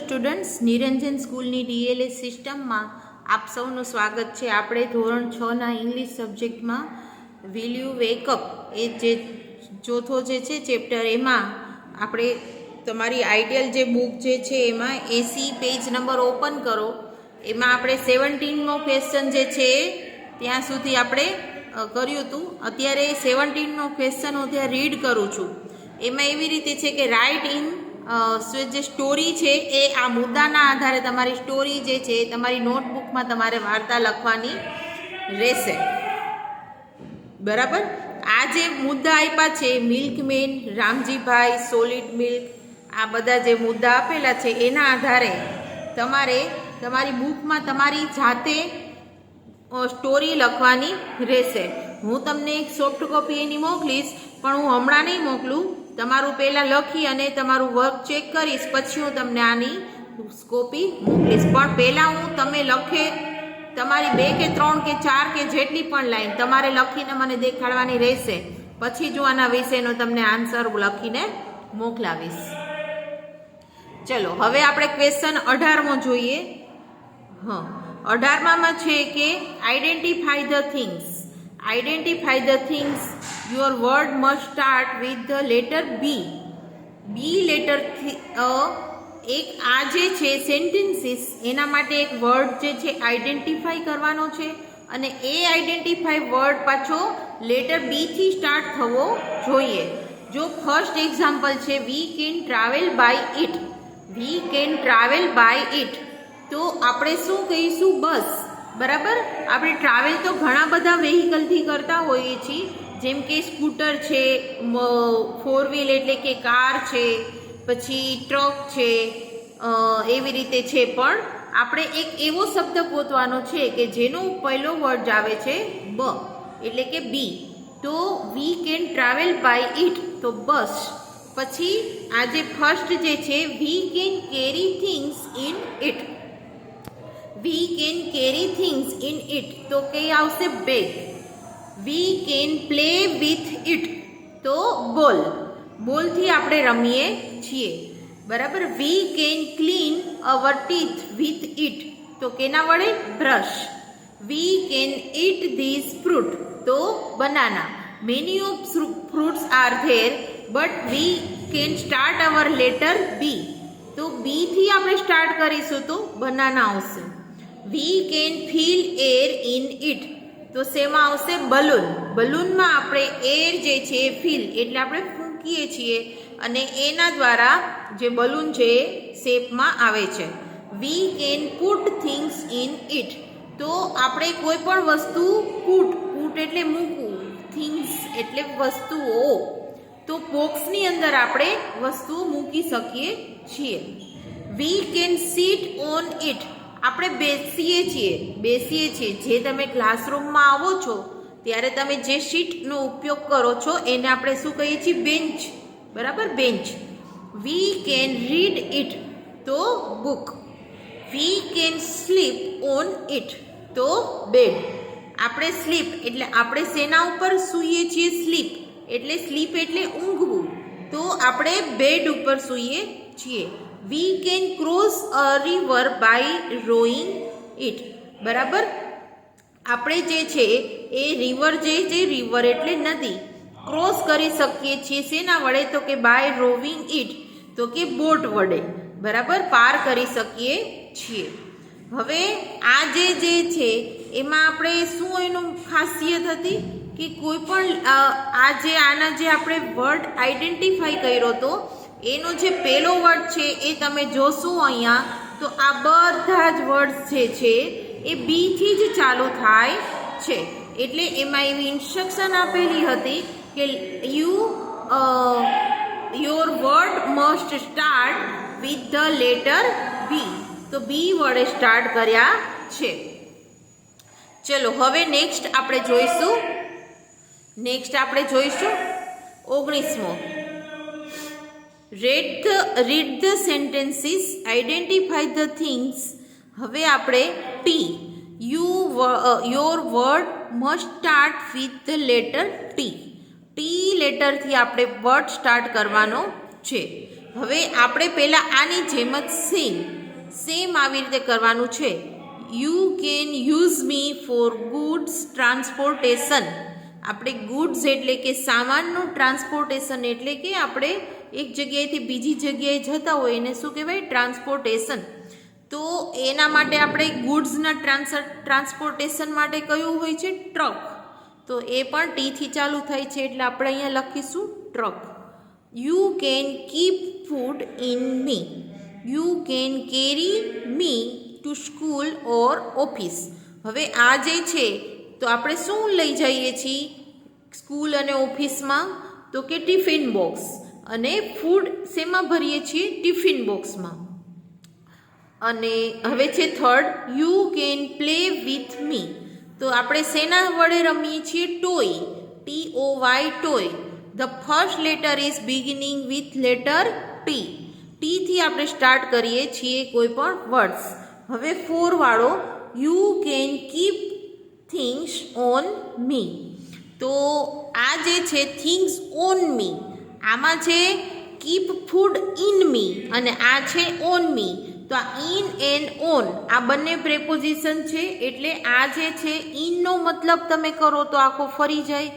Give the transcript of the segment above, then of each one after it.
Students, નિરંજન સ્કૂલની DLS સિસ્ટમમાં આપ સૌનું સ્વાગત છે. આપણે ધોરણ 6ના ઇંગ્લિશ સબ્જેક્ટમાં વિલ યુ વેકઅપ એ જે ચોથો જે છે ચેપ્ટર, એમાં આપણે તમારી આઈડિયલ જે બુક જે છે એમાં 80 પેજ નંબર ઓપન કરો. એમાં આપણે 17મો ક્વેશ્ચન જે છે ત્યાં સુધી આપણે કર્યું હતું. અત્યારે 17નો ક્વેશ્ચન હું ત્યાં રીડ કરું છું. એમાં એવી રીતે છે કે રાઇટ ઇન જે સ્ટોરી છે એ આ મુદ્દાના આધારે તમારી સ્ટોરી જે છે તમારી નોટબુકમાં તમારે વાર્તા લખવાની રહેશે. બરાબર. આ જે મુદ્દા આપ્યા છે, મિલ્કમેન, રામજીભાઈ, સોલિડ મિલ્ક, આ બધા જે મુદ્દા આપેલા છે એના આધારે તમારે તમારી બુકમાં તમારી જાતે સ્ટોરી લખવાની રહેશે. હું તમને એક સોફ્ટ કોપી એની મોકલીશ, પણ હું હમણાં નહીં મોકલું. તમારું પહેલાં લખી અને તમારું વર્ક ચેક કરીશ, પછી હું તમને આની કોપી મોકલીશ. પણ પહેલાં હું તમે લખે તમારી 2 કે 3 કે 4 કે જેટલી પણ લાઈન તમારે લખીને મને દેખાડવાની રહેશે. પછી જો આના વિશેનો તમને આન્સર લખીને મોકલાવીશ. ચલો, હવે આપણે ક્વેશ્ચન 18મો જોઈએ. 18માં છે કે identify the things. Identify the things. Your word must start with the letter B. B લેટરથી એક આ જે છે સેન્ટેન્સીસ, એના માટે એક વર્ડ જે છે આઈડેન્ટિફાઈ કરવાનો છે, અને એ આઈડેન્ટિફાઈ વર્ડ પાછો લેટર બી થી સ્ટાર્ટ થવો જોઈએ. જો ફર્સ્ટ એક્ઝામ્પલ છે we can travel by it. We can travel by it, તો આપણે શું કહીશું? બસ. બરાબર. આપણે ટ્રાવેલ તો ઘણા બધા વેહિકલથી કરતા હોઈએ છીએ, જેમ કે સ્કૂટર છે, 4 વ્હીલ એટલે કે કાર છે, પછી ટ્રક છે, એવી રીતે છે. પણ આપણે એક એવો શબ્દ ગોતવાનો છે કે જેનો પહેલો વર્ડ આવે છે બ, એટલે કે બી. તો we can travel by it, તો બસ. પછી આ જે ફર્સ્ટ જે છે we can carry things in it. We can carry things in it, તો કઈ આવશે? Bag. We can play with it, તો બોલ. બોલથી આપણે રમીએ છીએ. બરાબર. We can clean our teeth with it, તો કેના વડે? Brush. We can eat this fruit, તો banana. Many of fruits are there, but we can start hour letter B. તો બી થી આપણે સ્ટાર્ટ કરીશું તો બનાના આવશે. We can feel air in it, તો શેમાં આવશે? બલૂન. બલૂનમાં આપણે એર જે છે ફીલ એટલે આપણે ફૂંકીએ છીએ, અને એના દ્વારા જે બલૂન છે શેપમાં આવે છે. We can put things in it, તો આપણે કોઈ પણ વસ્તુ પુટ એટલે મૂકવું, થિંગ્સ એટલે વસ્તુઓ, તો બોક્સની અંદર આપણે વસ્તુઓ મૂકી શકીએ છીએ. We can sit on it, આપણે બેસીએ છીએ. જે તમે ક્લાસરૂમમાં આવો છો ત્યારે તમે જે શીટનો ઉપયોગ કરો છો એને આપણે શું કહીએ છીએ? બેન્ચ. બરાબર. Bench. We can read it, તો book. We can sleep on it, તો બેડ. આપણે સ્લીપ એટલે આપણે શેના ઉપર સૂઈએ છીએ? સ્લીપ એટલે ઊંઘવું, તો આપણે બેડ ઉપર સૂઈએ છીએ. We can cross a river by rowing it. બરાબર. આપણે જે છે એ રિવર એટલે નદી, ક્રોસ કરી શકીએ છીએ શેના વડે? તો કે બાય રોવિંગ ઇટ, તો કે બોટ વડે. બરાબર. પાર કરી શકીએ છીએ. હવે આ જે છે એમાં આપણે શું એનું ખાસિયત હતી કે કોઈ પણ આના જે આપણે વર્ડ આઈડેન્ટિફાઈ કર્યો હતો એનો જે પહેલો વર્ડ છે એ તમે જોશો અહીંયા, તો આ બધા જ વર્ડ્સ જે છે એ બી થી જ ચાલુ થાય છે. એટલે એમાં એવી ઇન્સ્ટ્રક્શન આપેલી હતી કે your word must start with the letter B, તો બી વડે સ્ટાર્ટ કર્યા છે. ચલો, હવે નેક્સ્ટ આપણે જોઈશું 19મો. Read the sentences, identify the things. હવે આપણે P. Your word must start with the letter T. T લેટરથી આપણે વર્ડ સ્ટાર્ટ કરવાનો છે. હવે આપણે પહેલાં આની જેમ જ સેમ આવી રીતે કરવાનું છે. You can use me for goods transportation. આપણે ગુડ્સ એટલે કે સામાનનું ટ્રાન્સપોર્ટેશન એટલે કે આપણે એક જગ્યાએથી બીજી જગ્યાએ જતા હોય એને શું કહેવાય? ટ્રાન્સપોર્ટેશન. તો એના માટે આપણે ગુડ્સના ટ્રાન્સપોર્ટેશન માટે કયું હોય છે? ટ્રક. તો એ પણ ટીથી ચાલુ થાય છે એટલે આપણે અહીંયા લખીશું truck. You can keep food in me. You can carry me to school or office. હવે આ જે છે તો આપણે શું લઈ જઈએ છીએ સ્કૂલ અને ઓફિસમાં? તો કે ટિફિન બોક્સ. અને ફૂડ શેમાં ભરીએ છીએ? ટિફિન બોક્સમાં. અને હવે છે third, you can play with me. તો આપણે શેના વડે રમીએ છીએ? Toy. TOY toy. The first letter is beginning with letter T. ટીથી આપણે સ્ટાર્ટ કરીએ છીએ કોઈ પણ વર્ડ્સ. હવે 4 વાળો, you can keep things on me. તો આ જે છે થિંગ્સ ઓન મી, આમાં છે કીપ ફૂડ ઇન મી અને આ છે ઓન મી. તો આ ઇન એન્ડ ઓન આ બંને પ્રેપોઝિશન છે એટલે આ જે છે ઇનનો મતલબ તમે કરો તો આખો ફરી જાય.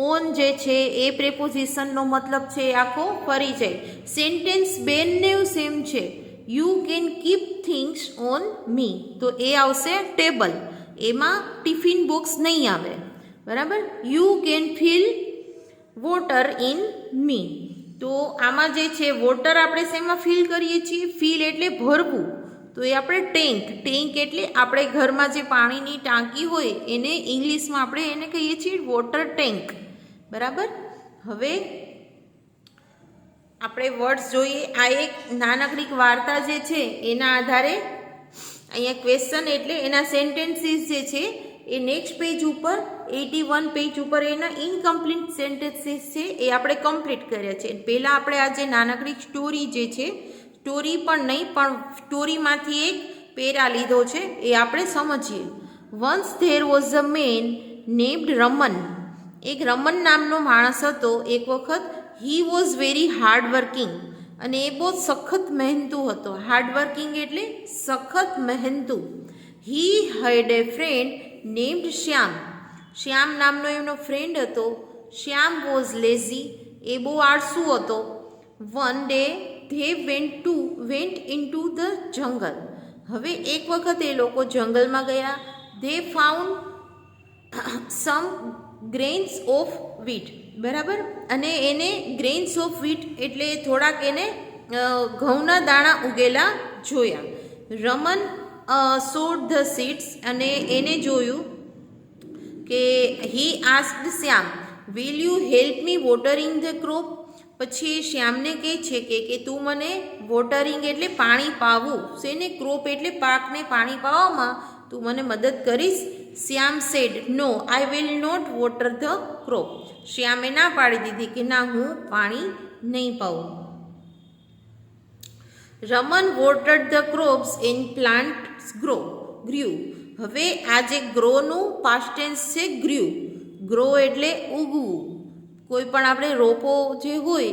ઓન જે છે એ પ્રેપોઝિશનનો મતલબ છે એ આખો ફરી જાય. સેન્ટેન્સ બંને સેમ છે. You can keep things on me તો એ આવશે ટેબલ. એમાં ટિફિન બોક્સ નહીં આવે. બરાબર. You can feel water in મી. તો આમાં જે છે વોટર આપણે શેમાં ફીલ કરીએ છીએ? ફીલ એટલે ભરવું. તો એ આપણે ટેન્ક. ટેન્ક એટલે આપણે ઘરમાં જે પાણીની ટાંકી હોય એને ઇંગ્લિશમાં આપણે એને કહીએ છીએ વોટર ટેન્ક. બરાબર. હવે આપણે વર્ડ્સ જોઈએ. આ એક નાનકડી વાર્તા જે છે એના આધારે અહીંયા ક્વેશ્ચન એટલે એના સેન્ટેન્સીસ જે છે એ નેક્સ્ટ પેજ ઉપર 81 પેજ ઉપર એના ઇનકમ્પ્લીટ સેન્ટેન્સીસ છે એ આપણે કમ્પ્લીટ કર્યા છે. પહેલાં આપણે આ જે નાનકડી સ્ટોરી જે છે, સ્ટોરી પણ નહીં પણ સ્ટોરીમાંથી એક પેરા લીધો છે એ આપણે સમજીએ. Once there was a man named Raman. એક રમન નામનો માણસ હતો એક વખત. He was very hard working. અને એ બહુ સખત મહેનતુ હતો. હાર્ડવર્કિંગ એટલે સખત મહેનતુ. હી હેડ એ ફ્રેન્ડ નેમ્ડ શ્યામ. શ્યામ નામનો એમનો ફ્રેન્ડ હતો. શ્યામ વોઝ લેઝી. એ બહુ આળસુ હતો. One day they went into the jungle. હવે એક વખત એ લોકો જંગલમાં ગયા. They found some grains of wheat. બરાબર. અને એને ગ્રેન્સ ઓફ વીટ એટલે થોડાક એને ઘઉંના દાણા ઉગેલા જોયા. રમન સોડ ધ સીડ્સ. અને એને જોયું કે he asked Shyam will you help me watering the crop. પછી એ શ્યામને કહે છે કે તું મને વોટરિંગ એટલે પાણી પાવું, શેને? ક્રોપ એટલે પાકને પાણી પાવામાં તું મને મદદ કરીશ. Shyam said no I will not water the crop. શ્યામે ના પાડી દીધી કે ના હું પાણી નહીં પાઉં. Raman watered the crops and plants grew. હવે આ જે ગ્રોનું પાસ્ટ ટેન્સ છે ગ્ર્યુ. ગ્રો એટલે ઉગવું. કોઈ પણ આપણે રોપો જે હોય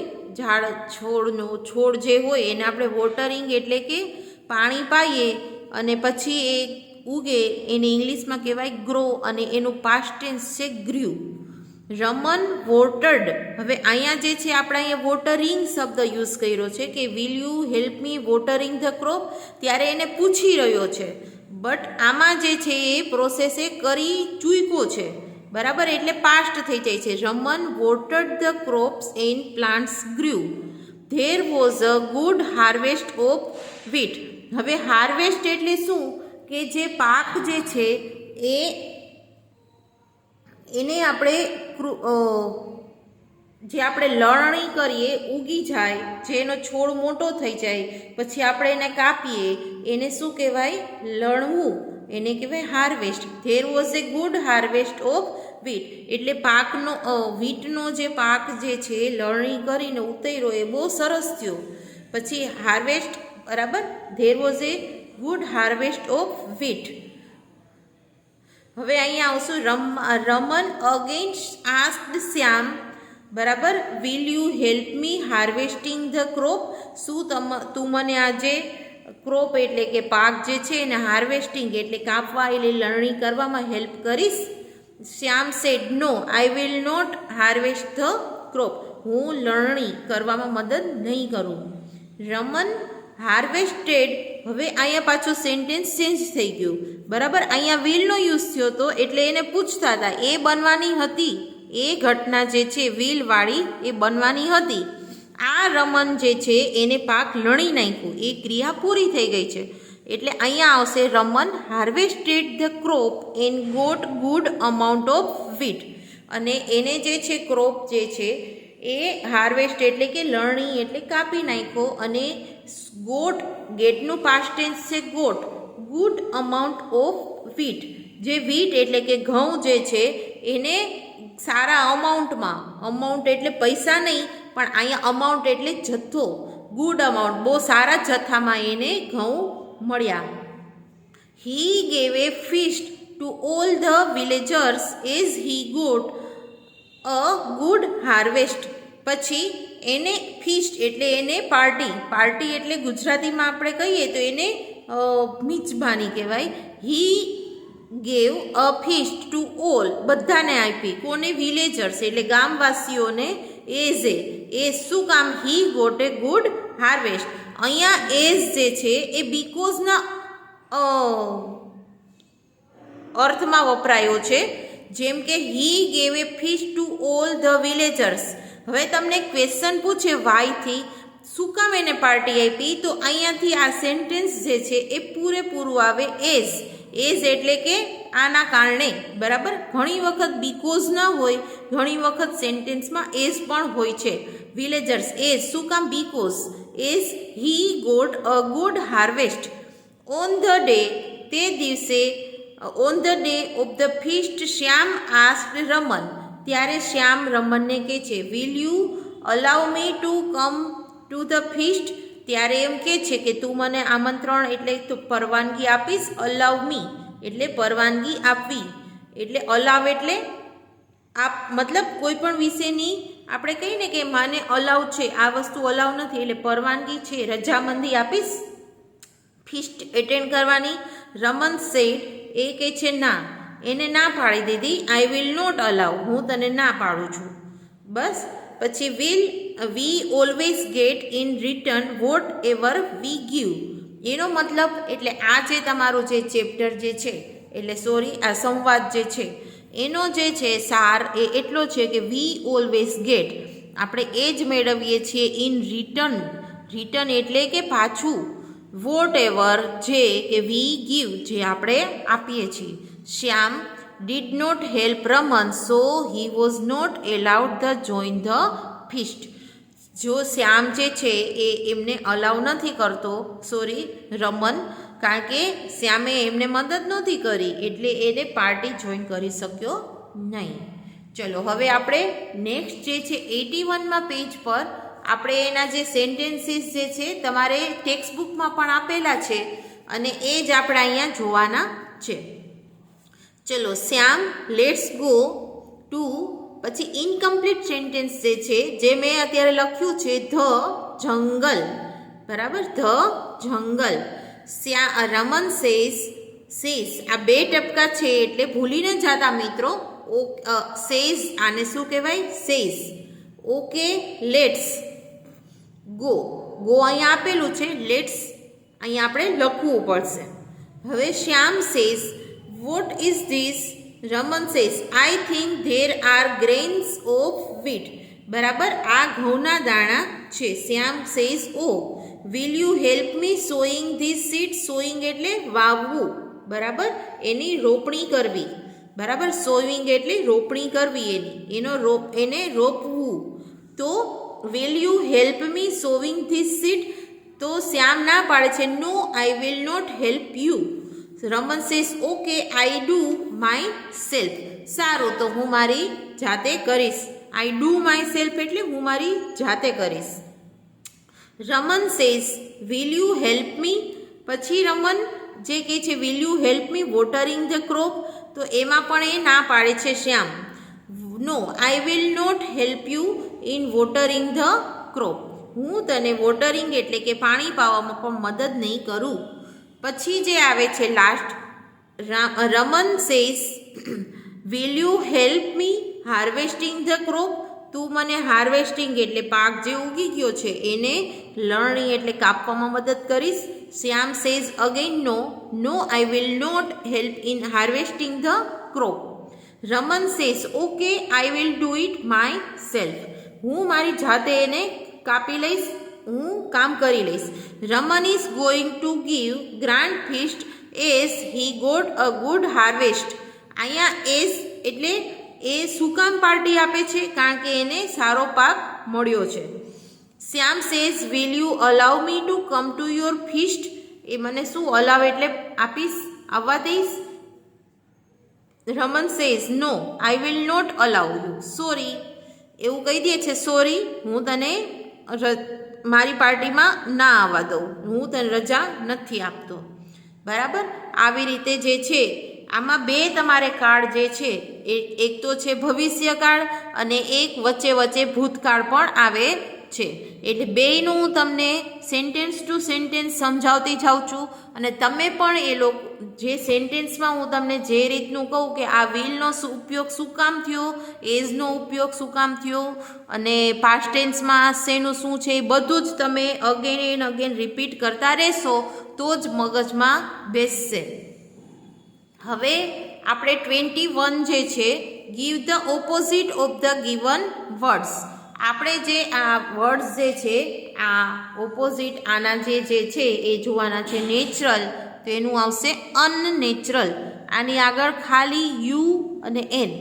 છોડ જે હોય એને આપણે વોટરિંગ એટલે કે પાણી પાઈએ અને પછી એ ઉગે એને ઇંગ્લિશમાં કહેવાય ગ્રો અને એનું પાસ્ટ ટેન્સ છે ગ્ર્યુ. રમન વોટર્ડ. હવે અહીંયા જે છે આપણે અહીંયા વોટરિંગ શબ્દ યુઝ કર્યો છે કે will you help me watering the crop. ત્યારે એને પૂછી રહ્યો છે. બટ આમાં જે છે એ પ્રોસેસ એ કરી ચૂક્યો છે. બરાબર. એટલે પાસ્ટ થઈ જાય છે. Raman watered the crops and plants grew. There was a good harvest of wheat. હવે હાર્વેસ્ટ એટલે શું? કે જે પાક જે છે એને આપણે જે આપણે લણણી કરીએ ઉગી જાય, જેનો છોડ મોટો થઈ જાય પછી આપણે એને કાપીએ એને શું કહેવાય? લણવું. એને કહેવાય harvest. There was a good harvest of wheat. એટલે પાકનો વીટનો જે પાક જે છે લણણી કરીને ઉતર્યો એ બહુ સરસ થયો. પછી હાર્વેસ્ટ. બરાબર. There was a good harvest of wheat. હવે અહીંયા આવશું રમન અગેન્સ્ટ આસ્ક્ડ શ્યામ બરાબર. Will you help me harvesting the crop, શું તું મને આજે ક્રોપ એટલે કે પાક જે છે એને હાર્વેસ્ટિંગ એટલે કાપવા એટલે લણણી કરવામાં હેલ્પ કરીશ. Shyam said no I will not harvest the crop, હું લણણી કરવામાં મદદ નહીં કરું. રમન હાર્વેસ્ટેડ, હવે અહીંયા પાછું સેન્ટેન્સ ચેન્જ થઈ ગયું. બરાબર, અહીંયા વિલનો યુઝ થયો હતો એટલે એને પૂછતા હતા એ બનવાની હતી, એ ઘટના જે છે વિલવાળી એ બનવાની હતી. આ રમન જે છે એને પાક લણી નાખ્યું, એ ક્રિયા પૂરી થઈ ગઈ છે એટલે અહીંયા આવશે Raman harvested the crop and got good amount of wheat. અને એને જે છે ક્રોપ જે છે એ હાર્વેસ્ટ એટલે કે લણણી એટલે કાપી નાખ્યો અને ગોટ, ગેટનું પાસ્ટ ટેન્સ છે ગોટ, ગુડ અમાઉન્ટ ઓફ વીટ, જે વીટ એટલે કે ઘઉં જે છે એને સારા અમાઉન્ટમાં, અમાઉન્ટ એટલે પૈસા નહીં પણ અહીંયા અમાઉન્ટ એટલે જથ્થો, ગુડ અમાઉન્ટ બહુ સારા જથ્થામાં એને ઘઉં મળ્યા. He gave a feast to all the villagers as he got a good harvest. પછી એને ફીસ્ટ એટલે એને પાર્ટી, પાર્ટી એટલે ગુજરાતીમાં આપણે કહીએ તો એને મિજબાની કહેવાય. હી gave a feast to all, બધાને આપી, કોને? વિલેજર્સ એટલે ગામવાસીઓને. એઝ એ શું કામ? He got a good harvest. અહીંયા એઝ જે છે એ બીકોઝના અર્થમાં વપરાયો છે, જેમ કે he gave a feast to all the villagers. હવે તમને ક્વેશ્ચન પૂછે વાયથી, શું કામ એને પાર્ટી આપી, તો અહીંયાથી આ સેન્ટેન્સ જે છે એ પૂરેપૂરું આવે એઝ. એઝ એટલે કે આના કારણે. બરાબર, ઘણી વખત બીકોઝ ના હોય, ઘણી વખત સેન્ટેન્સમાં એઝ પણ હોય છે. વિલેજર્સ એઝ, શું કામ? Because as he got a good harvest on the day, તે દિવસે on the day of the feast Shyam asked Raman, ત્યારે શ્યામ રમનને કહે છે will you allow me to come to the feast, ત્યારે એમ કહે છે કે તું મને આમંત્રણ એટલે તું પરવાનગી આપીશ. અલાઉ મી એટલે પરવાનગી આપવી, એટલે અલાવ એટલે આપ, મતલબ કોઈ પણ વિશેની આપણે કહીએ ને કે માને અલાવ છે, આ વસ્તુ અલાવ નથી એટલે પરવાનગી છે, રજામંદી આપીશ ફીસ્ટ એટેન્ડ કરવાની. રમન સેડ, એ કહે છે ના, એને ના પાડી દીધી. આઈ વિલ નોટ અલાવ, હું તને ના પાડું છું. બસ. પછી we always get in return whatever we give, એનો મતલબ એટલે આ જે તમારું જે ચેપ્ટર જે છે એટલે આ સંવાદ જે છે એનો જે છે સાર એ એટલો છે કે વી ઓલવેઝ ગેટ, આપણે એ જ મેળવીએ છીએ ઇન રિટર્ન. રિટર્ન એટલે કે પાછું. વોટ એવર જે કે વી ગીવ, જે આપણે આપીએ છીએ. શ્યામ did not help Raman, so he was not allowed to join the feast. જો શ્યામ જે છે એ એમને અલાઉ નથી કરતો, રમન, કારણ કે શ્યામે એમને મદદ નહોતી કરી એટલે એને પાર્ટી જોઈન કરી શક્યો નહીં. ચલો હવે આપણે નેક્સ્ટ જે છે 81માં પેજ પર આપણે એના જે સેન્ટેન્સીસ જે છે તમારે ટેક્સ્ટ બુકમાં પણ આપેલા છે અને એ જ આપણે અહીંયા જોવાના છે. ચલો, શ્યામ લેટ્સ ગો ટુ, પછી ઇનકમ્પ્લીટ સેન્ટેન્સ જે છે જે મેં અત્યારે લખ્યું છે ધ જંગલ. બરાબર, ધ જંગલ. રમન સેઝ, આ બે ટપકા છે એટલે ભૂલી ન જાતા મિત્રો. સેઝ આને શું કહેવાય? Says. Okay, let's go. Go અહીંયા આપેલું છે, લેટ્સ અહીંયા આપણે લખવું પડશે. હવે Shyam says what is this? Raman says I think there are grains of wheat. બરાબર, આ ઘઉંના દાણા છે. Shyam says oh will you help me sowing this seed? Sowing એટલે વાવવું. બરાબર, એની રોપણી કરવી. બરાબર, સોઈંગ એટલે રોપણી કરવી, એને રોપવું. તો will you help me sowing this seed? તો શ્યામ ના પાડે છે, no I will not help you. Raman says okay I do myself. સારું, તો હું મારી જાતે કરીશ. આઈ ડુ માય સેલ્ફ એટલે હું મારી જાતે કરીશ. Raman says will you help me? પછી રમન જે કહે છે will you help me watering the crop? તો એમાં પણ એ ના પાડે છે Shyam. No I will not help you in watering the crop. હું તને વોટરિંગ એટલે કે પાણી પાવામાં પણ મદદ નહીં કરું. પછી જે આવે છે last, Raman says will you help me harvesting the crop. તું મને હાર્વેસ્ટિંગ એટલે પાક જે ઉગી ગયો છે એને લણણી એટલે કાપવામાં મદદ કરીશ. Shyam says again no I will not help in harvesting the crop. Raman says okay I will do it myself. હું મારી જાતે એને કાપી લઈશ, હું કામ કરી લઈશ. Raman is going to give grand feast as he got a good harvest. અહીંયા એઝ એટલે એ શું કામ પાર્ટી આપે છે? કારણ કે એને સારો પાક મળ્યો છે. Shyam says will you allow me to come to your feast. એ મને શું અલાવ એટલે આપીશ, આવવા દઈશ. Raman says no I will not allow you. Sorry, એવું કહી દે છે, સોરી હું તને મારી પાર્ટીમાં ના આવવા દઉં, હું તને રજા નથી આપતો. બરાબર, આવી રીતે જે છે આમાં બે તમારે કાર્ડ જે છે એક તો છે ભવિષ્યકાળ અને એક વચ્ચે વચ્ચે ભૂતકાળ પણ આવે છે. એટલે બેયનું હું તમને સેન્ટેન્સ ટુ સેન્ટેન્સ સમજાવતી જાઉં છું અને તમે પણ એ લોકો જે સેન્ટેન્સમાં હું તમને જે રીતનું કહું કે આ વિલનો ઉપયોગ શું કામ થયો, એઝનો ઉપયોગ શું કામ થયો અને પાસ્ટ ટેન્સમાં શેનું શું છે, એ બધું જ તમે અગેન એન્ડ અગેન રિપીટ કરતા રહેશો તો જ મગજમાં બેસશે. હવે આપણે 21 જે છે, give the opposite of the given words. આપણે જે આ વર્ડ્સ જે છે આ ઓપોઝિટ આના જે છે એ જોવાના છે. નેચરલ તો એનું આવશે અનનેચરલ. આની આગળ ખાલી યુ અને એન.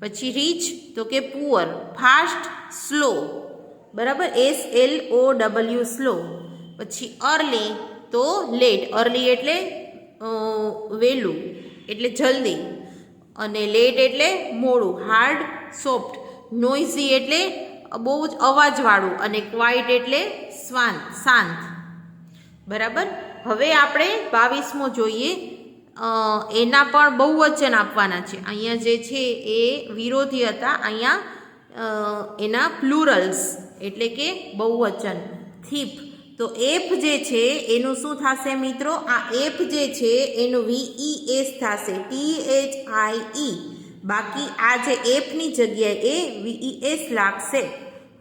પછી રીચ તો કે પુઅર. ફાસ્ટ સ્લો, બરાબર, SLOW સ્લો. પછી અર્લી તો લેટ. અર્લી એટલે વહેલું એટલે જલ્દી અને લેટ એટલે મોડું. Hard soft. નોઇઝી એટલે બહુ જ અવાજવાળું અને ક્વાઇટ એટલે શાંત. બરાબર. હવે આપણે 22મો જોઈએ. એના પણ બહુવચન આપવાના છે. અહીંયા જે છે એ વિરોધી હતા, અહીંયા એના પ્લુરલ્સ એટલે કે બહુવચન. થીફ તો એફ જે છે એનું શું થશે મિત્રો? આ એફ જે છે એનું VES થશે, THIE. બાકી આ જે એફની જગ્યાએ એ VES લાગશે.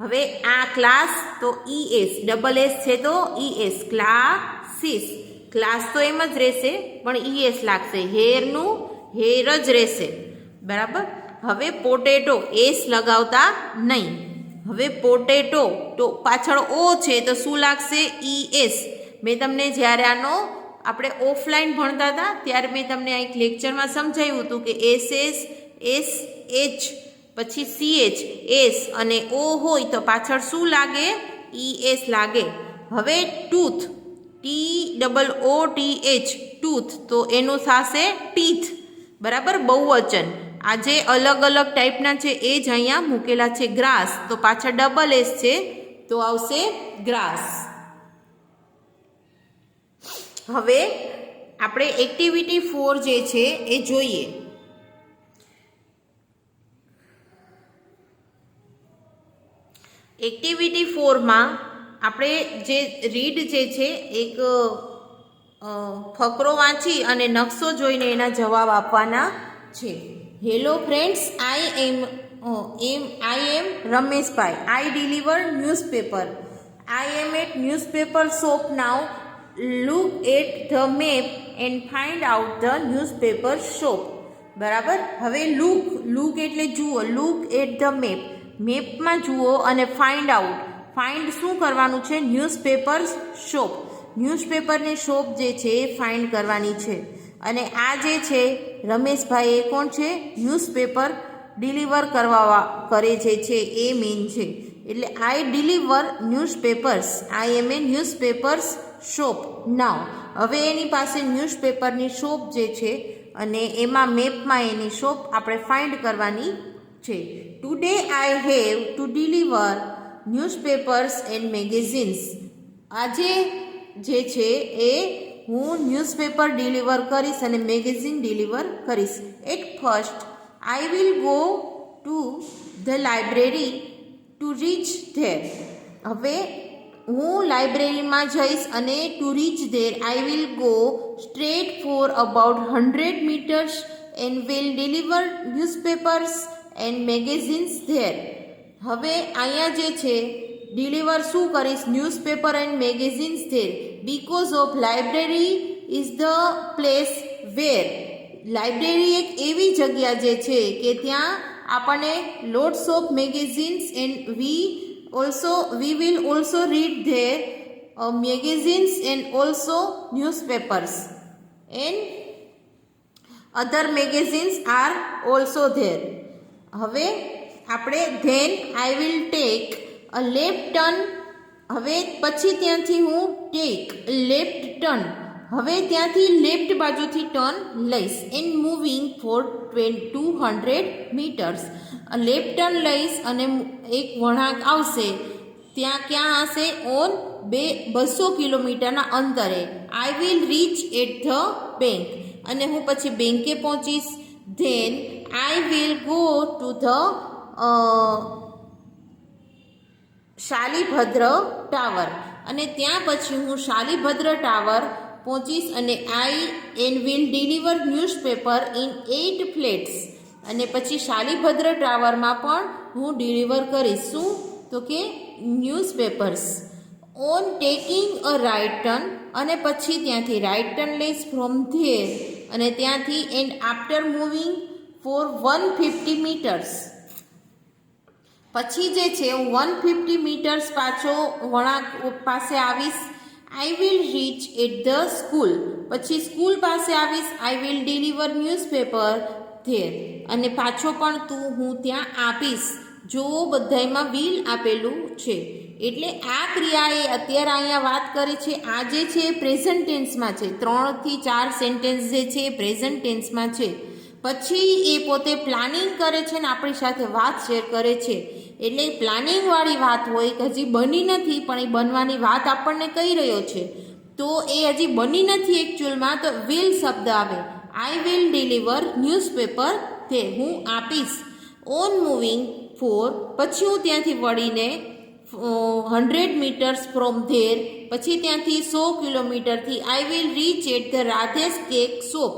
હવે આ ક્લાસ તો ES, ડબલ એસ છે તો ES. ક્લાસીસ, ક્લાસ તો એમ જ રહેશે પણ ES લાગશે. હેરનું હેર જ રહેશે. બરાબર. હવે પોટેટો એસ લગાવતા નહીં. હવે પોટેટો તો પાછળ ઓ છે તો શું લાગશે? ES. મેં તમને જ્યારે આનો આપણે ઓફલાઈન ભણતા હતા ત્યારે મેં તમને આ એક લેક્ચરમાં સમજાવ્યું હતું કે SS, SH પછી CH, S અને O હોય તો પાછળ શું લાગે? ES લાગે. હવે ટૂથ, TOOTH, ટૂથ તો એનું થશે ટીથ. બરાબર, બહુવચન. આ જે અલગ અલગ ટાઈપના છે એ જ અહીંયા મૂકેલા છે. ગ્રાસ તો પાછળ ડબલ એસ છે તો આવશે ગ્રાસ. હવે આપણે એક્ટિવિટી 4 જે છે એ જોઈએ. એક્ટિવિટી 4માં આપણે જે રીડ જે છે એક ફકરો વાંચી અને નકશો જોઈને એના જવાબ આપવાના છે. Hello friends, I am Rameshbhai. I deliver newspaper. I am at newspaper shop now. Look at the map and find out the newspaper shop. બરાબર. હવે લુક એટલે જુઓ. લુક એટ ધ મેપ, મેપમાં જુઓ અને ફાઇન્ડ આઉટ. ફાઇન્ડ શું કરવાનું છે? Newspaper shop. ન્યૂઝપેપરની શોપ જે છે એ ફાઇન્ડ કરવાની છે. અને આ જે છે રમેશભાઈ એ કોણ છે? ન્યૂઝપેપર ડિલિવર કરે છે એ મેઇન છે. એટલે આઈ ડિલિવર ન્યૂઝપેપર્સ. આઈ એમ એ ન્યૂઝપેપર્સ શોપ નાવ. હવે એની પાસે ન્યૂઝપેપરની શોપ જે છે અને એમાં મેપમાં એની શોપ આપણે ફાઇન્ડ કરવાની છે. Today I have to deliver newspapers and magazines. આજે જે છે એ હું ન્યૂઝપેપર ડિલિવર કરીશ અને મેગેઝિન ડિલિવર કરીશ. At first I will go to the library to reach there. હવે હું લાઇબ્રેરીમાં જઈશ અને to reach there I will go straight for about 100 meters and will deliver newspapers and magazines there. હવે અહીંયા જે છે ડિલિવર શું કરીશ? Newspaper and magazines there. Because of library is the place where. Library એક એવી જગ્યા જે છે કે ત્યાં આપણને lots of magazines and we will also read their magazines and also newspapers and other magazines are also there. હવે આપણે then I will take a left turn. હવે પછી ત્યાંથી હું take left turn. હવે ત્યાંથી લેફ્ટ બાજુથી ટર્ન લઈશ and moving for 200 meters. Left turn લઈશ અને એક વળાંક આવશે ત્યાં ક્યાં હશે? ઓન 200 કિલોમીટરના અંતરે. I will reach at the bank. અને હું પછી બેંકે પહોંચીશ. Then I will go to the Shalibhadra tower. અને ત્યાં પછી હું શાલીભદ્ર ટાવર પહોંચીશ અને and will deliver newspaper in 8 flats. અને પછી શાલીભદ્ર ટાવરમાં પણ હું ડિલિવર કરીશ. શું? તો કે newspapers. On taking a right turn. અને પછી ત્યાંથી રાઇટ ટર્ન લઈશ ફ્રોમ ધેર. અને ત્યાંથી and after moving for 150 meters. પછી જે છે હું 150 meters પાછો વળાંક પાસે આવીશ. I will reach at the school. પછી સ્કૂલ પાસે આવીશ. I will deliver newspaper there. અને પાછો પણ હું ત્યાં આપીશ. જો બધામાં વિલ આપેલું છે એટલે આ ક્રિયા એ અત્યારે અહીંયા વાત કરે છે. આ જે છે પ્રેઝન્ટ ટેન્સમાં છે. 3 થી 4 સેન્ટેન્સ જે છે પ્રેઝન્ટ ટેન્સમાં છે. પછી એ પોતે પ્લાનિંગ કરે છે ને આપણી સાથે વાત શેર કરે છે. એટલે પ્લાનિંગવાળી વાત હોય કે હજી બની નથી પણ એ બનવાની વાત આપણને કહી રહ્યો છે. તો એ હજી બની નથી એકચ્યુઅલમાં, તો વિલ શબ્દ આવે. આઈ વિલ ડિલિવર ન્યૂઝપેપર તે હું આપીશ. On moving for. પછી હું ત્યાંથી વળીને 100 meters ફ્રોમ ધેર. પછી ત્યાંથી 100 કિલોમીટરથી I will reach at the Radhesh cake shop.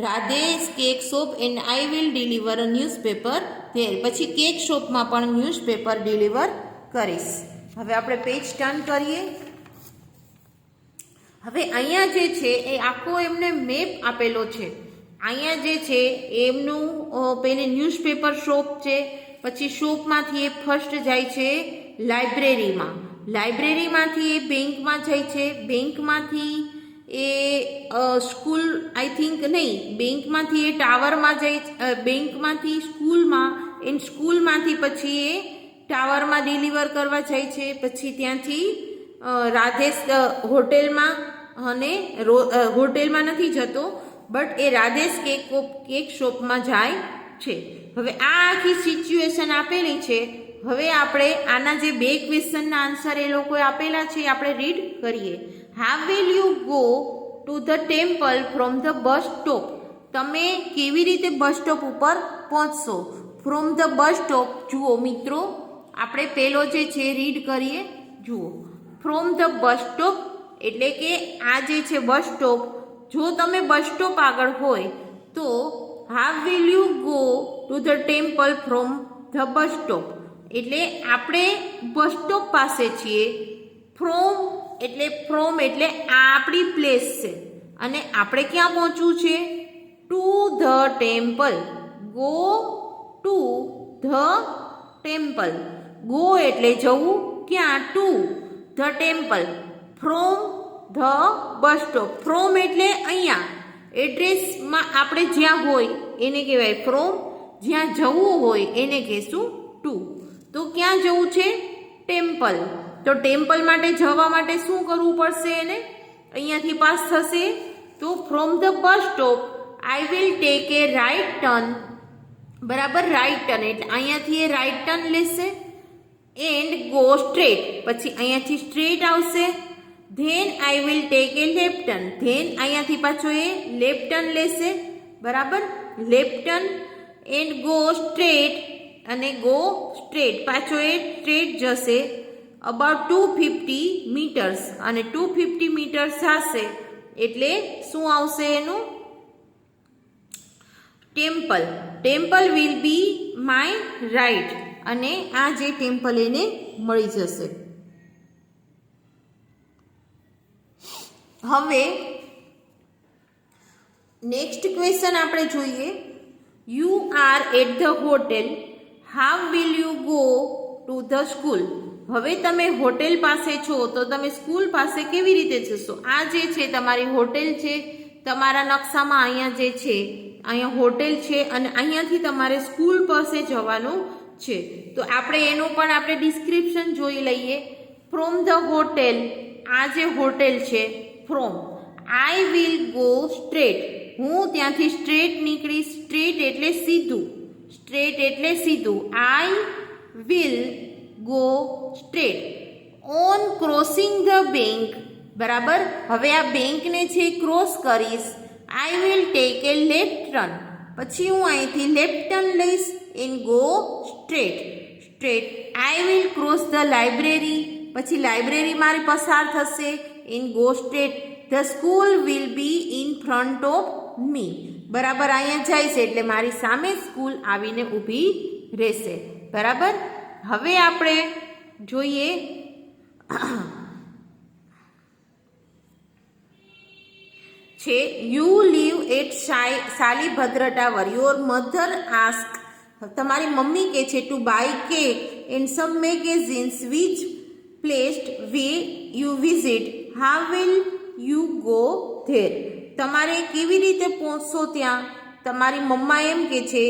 Radhesh cake shop and I will deliver a newspaper there. પછી કેક શોપમાં પણ ન્યૂઝપેપર ડિલિવર કરીશ. હવે આપણે પેજ ટર્ન કરીએ. હવે અહીંયા જે છે એ આખો એમને મેપ આપેલો છે. અહીંયા જે છે એમનું પેલી ન્યૂઝપેપર શોપ છે. પછી શોપમાંથી એ ફર્સ્ટ જાય છે લાઇબ્રેરીમાં. લાઇબ્રેરીમાંથી એ બેંકમાં જાય છે. બેંકમાંથી એ સ્કૂલ આઈ થિંક નહીં, બેંકમાંથી એ ટાવરમાં જાય. બેંકમાંથી સ્કૂલમાં એન્ડ સ્કૂલમાંથી પછી એ ટાવરમાં ડિલિવર કરવા જાય છે. પછી ત્યાંથી રાધેશ હોટેલમાં અને હોટેલમાં નથી જતો બટ એ રાધેશ કેક શોપમાં જાય છે. હવે આ આખી સિચ્યુએશન આપેલી છે. હવે આપણે આના જે 2 ક્વેશ્ચનના આન્સર એ લોકોએ આપેલા છે આપણે રીડ કરીએ. How will you go to the temple from the bus stop. તમે કેવી રીતે બસ સ્ટોપ ઉપર પહોંચશો? From the bus stop. જુઓ મિત્રો, આપણે પેલો જે છે રીડ કરીએ. જુઓ, ફ્રોમ ધ બસ સ્ટોપ એટલે કે આ જે છે બસ સ્ટોપ. જો તમે બસ સ્ટોપ આગળ હોય તો how will you go to the temple from the bus stop એટલે આપણે બસ સ્ટોપ પાસે છીએ. ફ્રોમ એટલે આ આપણી પ્લેસ છે અને આપણે ક્યાં પહોંચવું છે? Two the temple. Go to the temple. Go એટલે જવું ક્યાં? Two the temple. From the bus stop. From એટલે અહીંયા એડ્રેસમાં આપણે જ્યાં હોય એને કહેવાય ફ્રોમ. જ્યાં જવું હોય એને કહેશું ટુ. તો ક્યાં જવું છે? ટેમ્પલ. તો ટેમ્પલ માટે જવા માટે શું કરવું પડશે? એને અહીંયાથી પાસ થશે. તો from the bus stop I will take a right turn. બરાબર, રાઇટ ટર્ન એટલે અહીંયાથી એ રાઇટ ટર્ન લેશે એન્ડ ગો સ્ટ્રેટ. પછી અહીંયાથી સ્ટ્રેટ આવશે. Then I will take a left turn. Then અહીંયાથી પાછો એ લેફ્ટ ટર્ન લેશે. બરાબર, left turn and go straight અને ગો સ્ટ્રેટ, પાછો એ સ્ટ્રેટ જશે અબાઉટ 250 મીટર્સ, અને 250 મીટર્સ થશે એટલે શું આવશે એનું? Temple. Temple will be my right, અને આ જે ટેમ્પલ એને મળી જશે. હવે નેક્સ્ટ ક્વેશ્ચન આપણે જોઈએ. You are at the hotel, how will you go to the school. હવે તમે હોટેલ પાસે છો તો તમે સ્કૂલ પાસે કેવી રીતે જશો? આ જે છે તમારી હોટેલ છે, તમારા નકશામાં અહીંયા જે છે અહીંયા હોટેલ છે, અને અહીંયાથી તમારે સ્કૂલ પાસે જવાનું છે. તો આપણે એનું પણ આપણે ડિસ્ક્રિપ્શન જોઈ લઈએ. ફ્રોમ ધ હોટેલ, આ જે હોટેલ છે from, I will go straight, હું ત્યાંથી સ્ટ્રેટ નીકળીશ. સ્ટ્રેટ એટલે સીધું, સ્ટ્રેટ એટલે સીધું. આઈ will go straight. On crossing the bank, બરાબર. હવે આ બેંકને છે ક્રોસ કરીશ. આઈ will take a left turn, પછી હું અહીંથી લેફ્ટ ટર્ન લઈશ and go straight. Straight. I will cross the library, પછી લાઇબ્રેરી મારી પસાર થશે and go straight. The school will be in front of me, બરાબર. અહીંયા જાય છે એટલે મારી સામે સ્કૂલ આવીને ઊભી રહેશે, બરાબર. હવે આપણે જોઈએ છે you leave at Shalibhadra tower, your mother ask, તમારી મમ્મી કહે છે to buy cake and some magazines which placed way you visit, how will you go there. તમારે કેવી રીતે પહોંચશો ત્યાં? તમારી મમ્મા એમ કે છે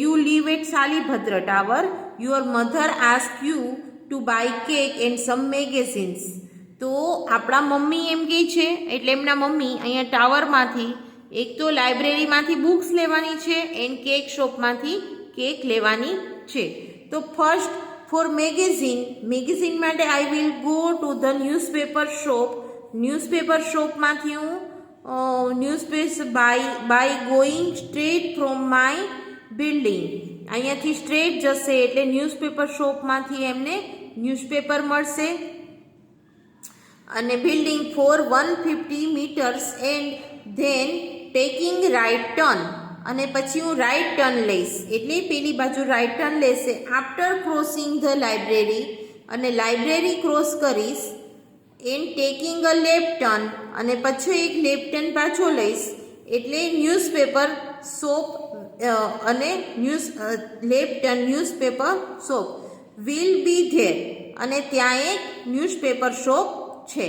you leave at Shalibhadra tower, your mother ask you to buy cake and some magazines. તો આપણા મમ્મી એમ કહે છે એટલે એમના મમ્મી અહીંયા ટાવરમાંથી એક તો લાઇબ્રેરીમાંથી બુક્સ લેવાની છે એન્ડ કેક શોપમાંથી કેક લેવાની છે. તો ફર્સ્ટ ફોર મેગેઝિન, મેગેઝિન માટે I will go to the newspaper shop. Newspaper શોપમાંથી હું newspaper by going straight from my building, અહીંયાથી સ્ટ્રેટ જશે એટલે ન્યૂઝપેપર શોપમાંથી એમને ન્યૂઝપેપર મળશે. અને building for 150 meters and then taking right turn, અને પછી હું રાઇટ ટર્ન લઈશ એટલે પેલી બાજુ રાઇટ ટર્ન લેશે. આફ્ટર ક્રોસિંગ ધ લાઇબ્રેરી, અને લાઇબ્રેરી ક્રોસ કરીશ. And taking a left turn, અને પછી એક લેફ્ટ ટર્ન પાછો લઈશ એટલે ન્યૂઝપેપર શોપ, અને left turn newspaper shop will be there, અને ત્યાં એક ન્યૂઝપેપર શોપ છે.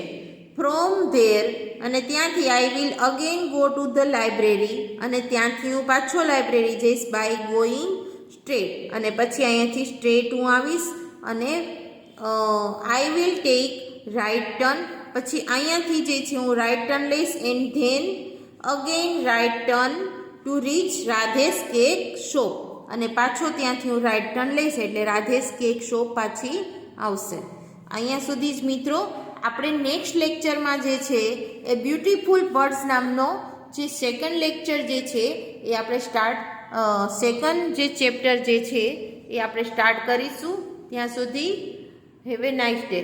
ફ્રોમ ધેર, અને ત્યાંથી I will again go to the library, અને ત્યાંથી હું પાછો લાઇબ્રેરી જઈશ બાય ગોઈંગ સ્ટ્રેટ, અને પછી અહીંયાથી સ્ટ્રેટ હું આવીશ અને I will take right turn, પછી અહીંયાથી જે છે હું રાઇટ ટર્ન લઈશ and then again right turn to reach Radhesh cake shop, અને પાછો ત્યાંથી હું રાઇટ ટર્ન લઈશ એટલે રાધેશ કેક શોપ પાછી આવશે. અહીંયા સુધી જ મિત્રો આપણે નેક્સ્ટ લેક્ચરમાં જે છે એ બ્યુટીફુલ બર્ડ્સ નામનો જે સેકન્ડ લેક્ચર જે છે એ આપણે સેકન્ડ જે ચેપ્ટર જે છે એ આપણે સ્ટાર્ટ કરીશું. ત્યાં સુધી હેવ એ નાઇસ ડે.